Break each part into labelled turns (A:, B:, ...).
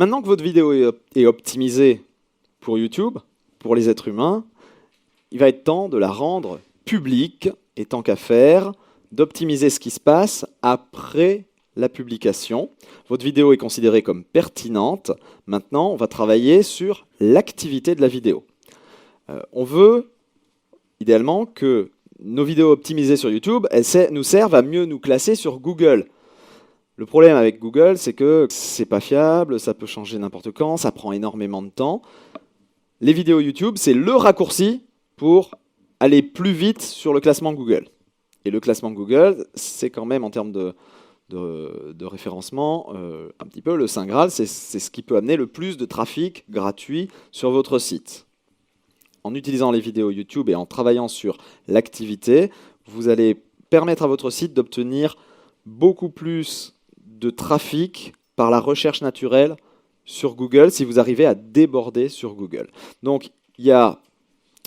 A: Maintenant que votre vidéo est optimisée pour YouTube, pour les êtres humains, il va être temps de la rendre publique, et tant qu'à faire, d'optimiser ce qui se passe après la publication. Votre vidéo est considérée comme pertinente. Maintenant, on va travailler sur l'activité de la vidéo. On veut, idéalement, que nos vidéos optimisées sur YouTube, elles nous servent à mieux nous classer sur Google. Le problème avec Google, c'est que c'est pas fiable, ça peut changer n'importe quand, ça prend énormément de temps. Les vidéos YouTube, c'est le raccourci pour aller plus vite sur le classement Google. Et le classement Google, c'est quand même, en termes de référencement, un petit peu le Saint Graal, c'est ce qui peut amener le plus de trafic gratuit sur votre site. En utilisant les vidéos YouTube et en travaillant sur l'activité, vous allez permettre à votre site d'obtenir beaucoup plus de trafic par la recherche naturelle sur Google si vous arrivez à déborder sur Google. Donc, il y a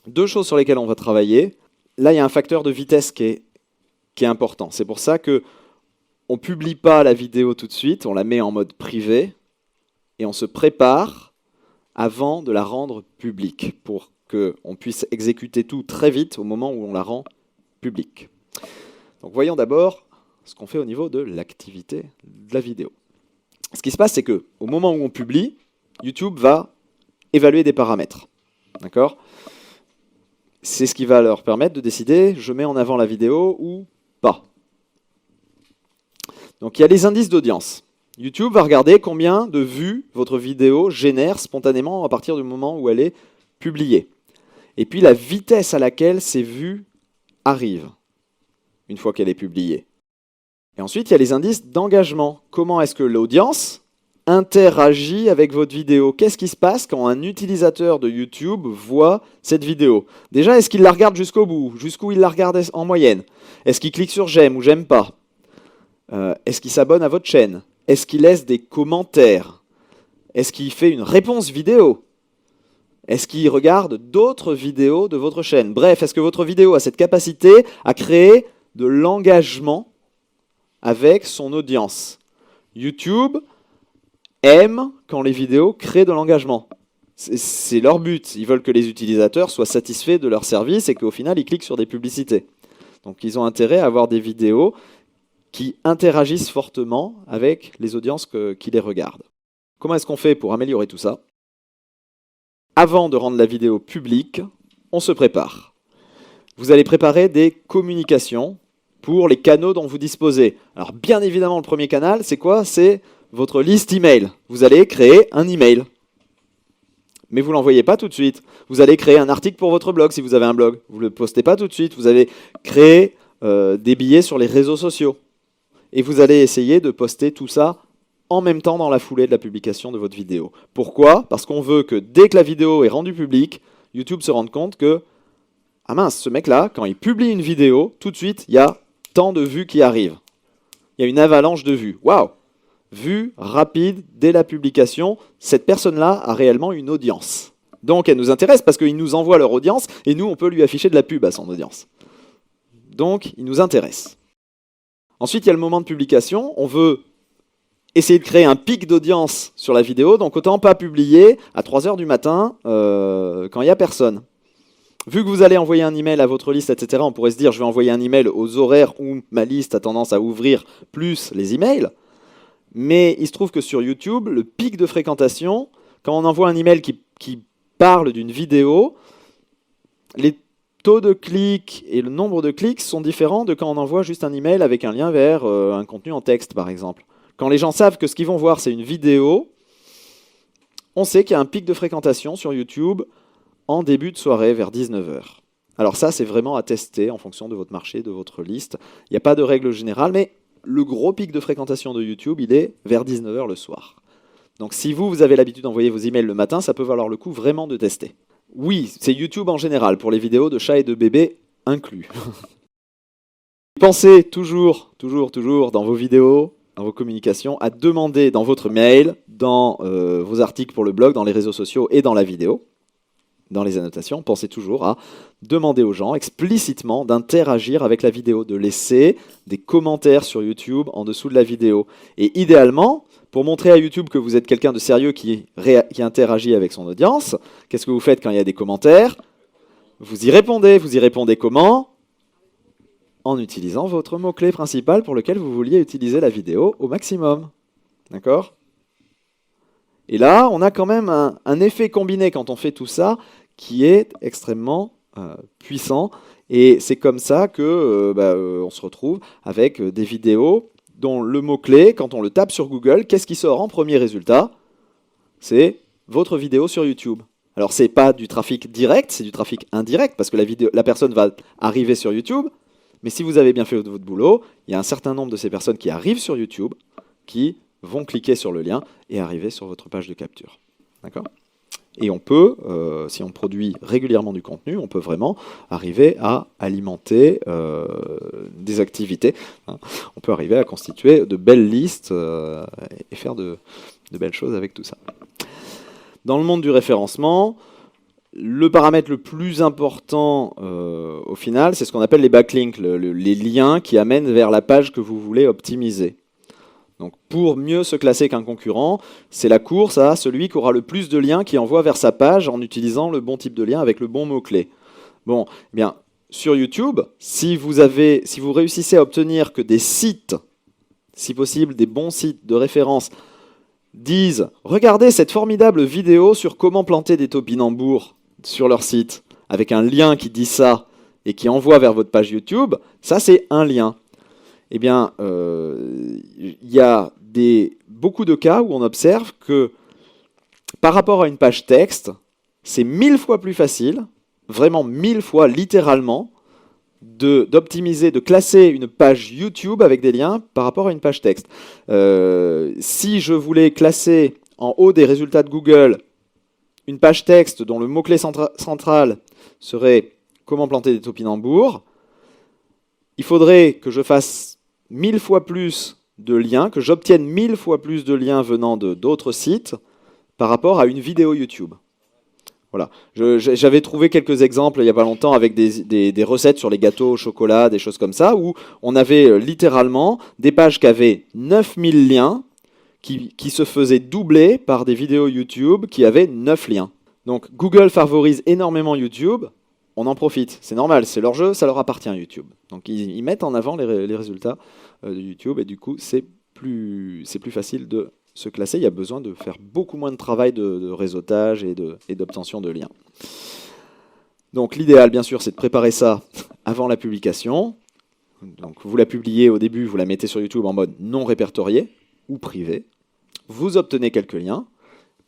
A: deux choses sur lesquelles on va travailler. Là, il y a un facteur de vitesse qui est important. C'est pour ça qu'on ne publie pas la vidéo tout de suite, on la met en mode privé et on se prépare avant de la rendre publique pour qu'on puisse exécuter tout très vite au moment où on la rend publique. Donc, voyons d'abord ce qu'on fait au niveau de l'activité de la vidéo. Ce qui se passe, c'est qu'au moment où on publie, YouTube va évaluer des paramètres. D'accord ? C'est ce qui va leur permettre de décider, je mets en avant la vidéo ou pas. Donc il y a les indices d'audience. YouTube va regarder combien de vues votre vidéo génère spontanément à partir du moment où elle est publiée. Et puis la vitesse à laquelle ces vues arrivent, une fois qu'elle est publiée. Et ensuite, il y a les indices d'engagement. Comment est-ce que l'audience interagit avec votre vidéo? Qu'est-ce qui se passe quand un utilisateur de YouTube voit cette vidéo? Déjà, est-ce qu'il la regarde jusqu'au bout? Jusqu'où il la regarde en moyenne? Est-ce qu'il clique sur j'aime ou j'aime pas? Est-ce qu'il s'abonne à votre chaîne? Est-ce qu'il laisse des commentaires? Est-ce qu'il fait une réponse vidéo? Est-ce qu'il regarde d'autres vidéos de votre chaîne? Bref, est-ce que votre vidéo a cette capacité à créer de l'engagement avec son audience? YouTube aime quand les vidéos créent de l'engagement. C'est leur but. Ils veulent que les utilisateurs soient satisfaits de leur service et qu'au final, ils cliquent sur des publicités. Donc, ils ont intérêt à avoir des vidéos qui interagissent fortement avec les audiences qui les regardent. Comment est-ce qu'on fait pour améliorer tout ça? Avant de rendre la vidéo publique, on se prépare. Vous allez préparer des communications pour les canaux dont vous disposez. Alors bien évidemment, le premier canal, c'est quoi? C'est votre liste email. Vous allez créer un email. Mais vous ne l'envoyez pas tout de suite. Vous allez créer un article pour votre blog si vous avez un blog. Vous ne le postez pas tout de suite. Vous allez créer des billets sur les réseaux sociaux. Et vous allez essayer de poster tout ça en même temps dans la foulée de la publication de votre vidéo. Pourquoi? Parce qu'on veut que dès que la vidéo est rendue publique, YouTube se rende compte que ah mince, ce mec-là, quand il publie une vidéo, tout de suite, il y a tant de vues qui arrivent. Il y a une avalanche de vues. Waouh! Vues rapides dès la publication. Cette personne-là a réellement une audience. Donc elle nous intéresse parce qu'ils nous envoient leur audience et nous, on peut lui afficher de la pub à son audience. Donc, il nous intéresse. Ensuite, il y a le moment de publication. On veut essayer de créer un pic d'audience sur la vidéo. Donc, autant pas publier à 3 h du matin quand il n'y a personne. Vu que vous allez envoyer un email à votre liste, etc., on pourrait se dire, je vais envoyer un email aux horaires où ma liste a tendance à ouvrir plus les emails. Mais il se trouve que sur YouTube, le pic de fréquentation, quand on envoie un email qui parle d'une vidéo, les taux de clics et le nombre de clics sont différents de quand on envoie juste un email avec un lien vers un contenu en texte, par exemple. Quand les gens savent que ce qu'ils vont voir, c'est une vidéo, on sait qu'il y a un pic de fréquentation sur YouTube en début de soirée, vers 19 h. Alors ça, c'est vraiment à tester en fonction de votre marché, de votre liste. Il n'y a pas de règle générale, mais le gros pic de fréquentation de YouTube, il est vers 19 h le soir. Donc si vous avez l'habitude d'envoyer vos emails le matin, ça peut valoir le coup vraiment de tester. Oui, c'est YouTube en général, pour les vidéos de chats et de bébés inclus. Pensez toujours dans vos vidéos, dans vos communications, à demander dans votre mail, dans vos articles pour le blog, dans les réseaux sociaux et dans la vidéo, dans les annotations, pensez toujours à demander aux gens explicitement d'interagir avec la vidéo, de laisser des commentaires sur YouTube en dessous de la vidéo. Et idéalement, Pour montrer à YouTube que vous êtes quelqu'un de sérieux qui interagit avec son audience, qu'est-ce que vous faites quand il y a des commentaires? Vous y répondez. Vous y répondez comment? En utilisant votre mot-clé principal pour lequel vous vouliez utiliser la vidéo au maximum. D'accord? Et là, on a quand même un effet combiné quand on fait tout ça qui est extrêmement puissant. Et c'est comme ça que on se retrouve avec des vidéos dont le mot-clé, quand on le tape sur Google, qu'est-ce qui sort en premier résultat? C'est votre vidéo sur YouTube. Alors, ce n'est pas du trafic direct, c'est du trafic indirect, parce que la personne va arriver sur YouTube. Mais si vous avez bien fait votre boulot, il y a un certain nombre de ces personnes qui arrivent sur YouTube, qui vont cliquer sur le lien et arriver sur votre page de capture. D'accord ? Et on peut, si on produit régulièrement du contenu, on peut vraiment arriver à alimenter des activités. Hein. On peut arriver à constituer de belles listes et faire de belles choses avec tout ça. Dans le monde du référencement, le paramètre le plus important au final, c'est ce qu'on appelle les backlinks, les liens qui amènent vers la page que vous voulez optimiser. Donc pour mieux se classer qu'un concurrent, c'est la course à celui qui aura le plus de liens qui envoie vers sa page en utilisant le bon type de lien avec le bon mot-clé. Bon, eh bien, sur YouTube, si vous réussissez à obtenir que des sites, si possible des bons sites de référence, disent « Regardez cette formidable vidéo sur comment planter des topinambours sur leur site », avec un lien qui dit ça et qui envoie vers votre page YouTube, ça c'est un lien. Eh bien, il y a beaucoup de cas où on observe que par rapport à une page texte, c'est 1000 fois plus facile, vraiment 1000 fois littéralement, d'optimiser, de classer une page YouTube avec des liens par rapport à une page texte. Si je voulais classer en haut des résultats de Google une page texte dont le mot-clé central serait « Comment planter des topinambours », il faudrait que je fasse 1000 fois plus de liens, que j'obtienne 1000 fois plus de liens venant d'autres sites par rapport à une vidéo YouTube. Voilà. J'avais trouvé quelques exemples il n'y a pas longtemps avec des recettes sur les gâteaux au chocolat, des choses comme ça, où on avait littéralement des pages qui avaient 9000 liens qui se faisaient doubler par des vidéos YouTube qui avaient 9 liens. Donc Google favorise énormément YouTube. On en profite, c'est normal, c'est leur jeu, ça leur appartient YouTube. Donc ils mettent en avant les résultats de YouTube et du coup c'est plus facile de se classer. Il y a besoin de faire beaucoup moins de travail de réseautage et d'obtention de liens. Donc l'idéal bien sûr c'est de préparer ça avant la publication. Donc vous la publiez au début, vous la mettez sur YouTube en mode non répertorié ou privé. Vous obtenez quelques liens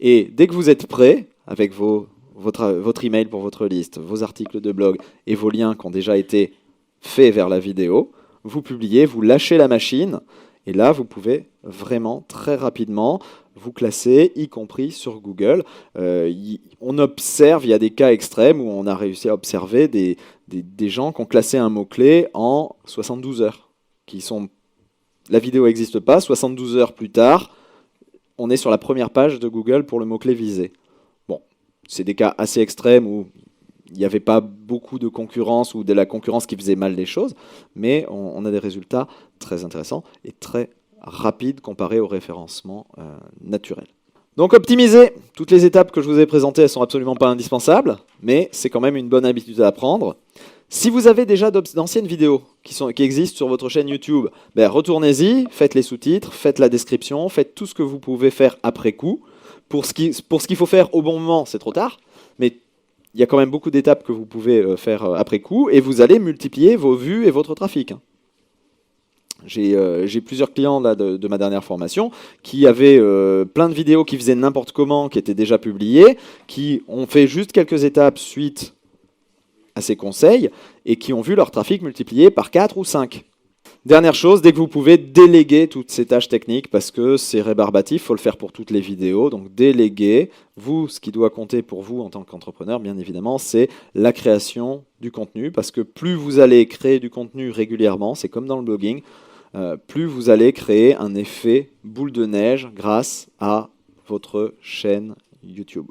A: et dès que vous êtes prêt avec votre email pour votre liste, vos articles de blog et vos liens qui ont déjà été faits vers la vidéo, vous publiez, vous lâchez la machine, et là, vous pouvez vraiment très rapidement vous classer, y compris sur Google. On observe, il y a des cas extrêmes où on a réussi à observer des gens qui ont classé un mot-clé en 72 heures. La vidéo n'existe pas, 72 heures plus tard, on est sur la première page de Google pour le mot-clé visé. C'est des cas assez extrêmes où il n'y avait pas beaucoup de concurrence ou de la concurrence qui faisait mal les choses, mais on a des résultats très intéressants et très rapides comparés au référencement naturel. Donc optimiser, toutes les étapes que je vous ai présentées, elles ne sont absolument pas indispensables, mais c'est quand même une bonne habitude à apprendre. Si vous avez déjà d'anciennes vidéos qui existent sur votre chaîne YouTube, retournez-y, faites les sous-titres, faites la description, faites tout ce que vous pouvez faire après coup. Pour ce qu'il faut faire au bon moment, c'est trop tard, mais il y a quand même beaucoup d'étapes que vous pouvez faire après coup, et vous allez multiplier vos vues et votre trafic. J'ai plusieurs clients là, de ma dernière formation qui avaient plein de vidéos qui faisaient n'importe comment, qui étaient déjà publiées, qui ont fait juste quelques étapes suite à ces conseils, et qui ont vu leur trafic multiplié par 4 ou 5. Dernière chose, dès que vous pouvez, déléguer toutes ces tâches techniques parce que c'est rébarbatif, il faut le faire pour toutes les vidéos. Donc déléguer, ce qui doit compter pour vous en tant qu'entrepreneur, bien évidemment, c'est la création du contenu parce que plus vous allez créer du contenu régulièrement, c'est comme dans le blogging, plus vous allez créer un effet boule de neige grâce à votre chaîne YouTube.